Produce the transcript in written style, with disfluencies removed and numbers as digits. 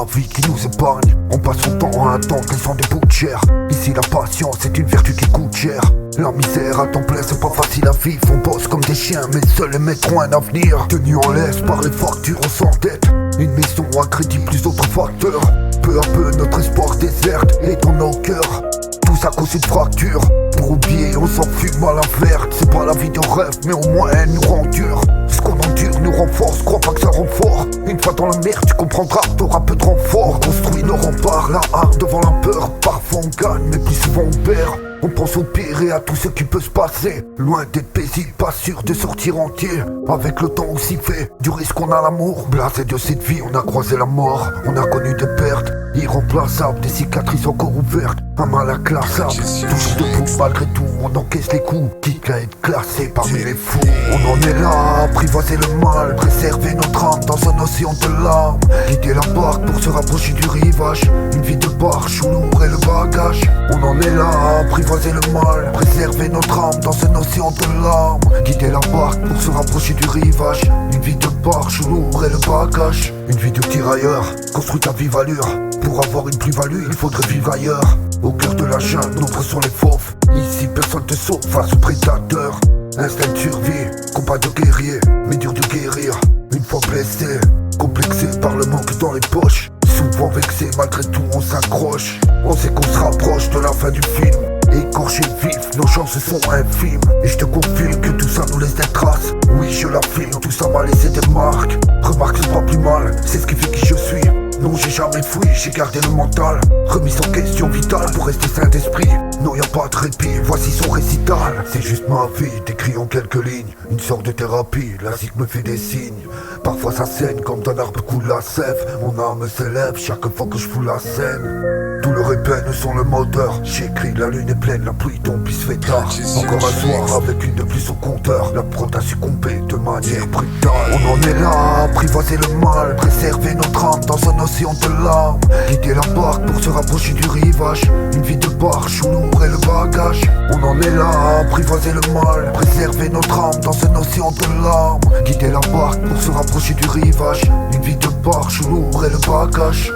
la vie qui nous épargne. On passe son temps à attendre qu'elles sont des bouts de chair. Ici la patience est une vertu qui coûte cher. La misère à temps plein c'est pas facile à vivre. On bosse comme des chiens mais seuls les mettront un avenir. Tenus en laisse par les factures on s'endette. Une maison à crédit plus d'autres facteurs. Peu à peu notre espoir déserte et dans nos cœurs. Tous à cause d'une fracture. Pour oublier on s'enfume à la verte. C'est pas la vie de rêve mais au moins elle nous rend dur. Ce qu'on endure nous renforce, crois pas que ça rend fort. Une fois dans la merde tu comprendras, t'auras peu de renfort. On construit nos remparts, la hargne devant la peur. Parfois on gagne mais plus souvent on perd. On pense au pire et à tout ce qui peut se passer. Loin d'être paisible, pas sûr de sortir entier. Avec le temps aussi fait, du risque on a l'amour. Blasé de cette vie, on a croisé la mort. On a connu des pertes, irremplaçables. Des cicatrices encore ouvertes, un mal inclassable. Toujours debout malgré tout, on encaisse les coups. Quitte à être classé parmi les fous. On en est là, apprivoiser le mal. Préserver notre âme dans un océan de larmes. Guider la barque pour se rapprocher du rivage. Une vie de barge où lourd est le bagage. On en est là, apprivoiser le mal, préserver notre âme dans un océan de larmes. Guider la barque pour se rapprocher du rivage. Une vie de barge où lourd est le bagage. Une vie de tirailleur, construite à vive allure. Pour avoir une plus-value, il faudrait vivre ailleurs. Au cœur de la jungle, nombreux sont les fauves. Ici personne te sauve face aux prédateurs. Instinct de survie, combat de guerrier, mais dur de guérir. Une fois blessé, complexé par le manque dans les poches. Souvent vexé, malgré tout on s'accroche. On sait qu'on se rapproche de la fin du film. Écorché vif, nos chances sont infimes. Et je te confirme que tout ça nous laisse des traces. Oui je l'affirme, tout ça m'a laissé des marques. Remarque c'est pas plus mal, c'est ce qui fait qui je suis. Non j'ai jamais fui, j'ai gardé le mental. Remise en question vitale pour rester sain d'esprit. Non y'a pas de répit, voici son récital. C'est juste ma vie, décrit en quelques lignes. Une sorte de thérapie, la zik me fait des signes. Parfois ça saigne comme d'un arbre coule la sève. Mon âme s'élève chaque fois que je fous la scène. Douleur et peine sont le moteur. J'écris, la lune est pleine, la pluie tombe, il se fait tard. Encore un soir avec une de plus au compteur. La prod a succombé de manière brutale. On en est là, apprivoiser le mal. Préserver notre âme dans un océan de larmes. Guider la barque pour se rapprocher du rivage. Une vie de barge où lourd est le bagage. On en est là, apprivoiser le mal. Préserver notre âme dans un océan de larmes. Guider la barque pour se rapprocher du rivage. Une vie de barge où lourd est le bagage.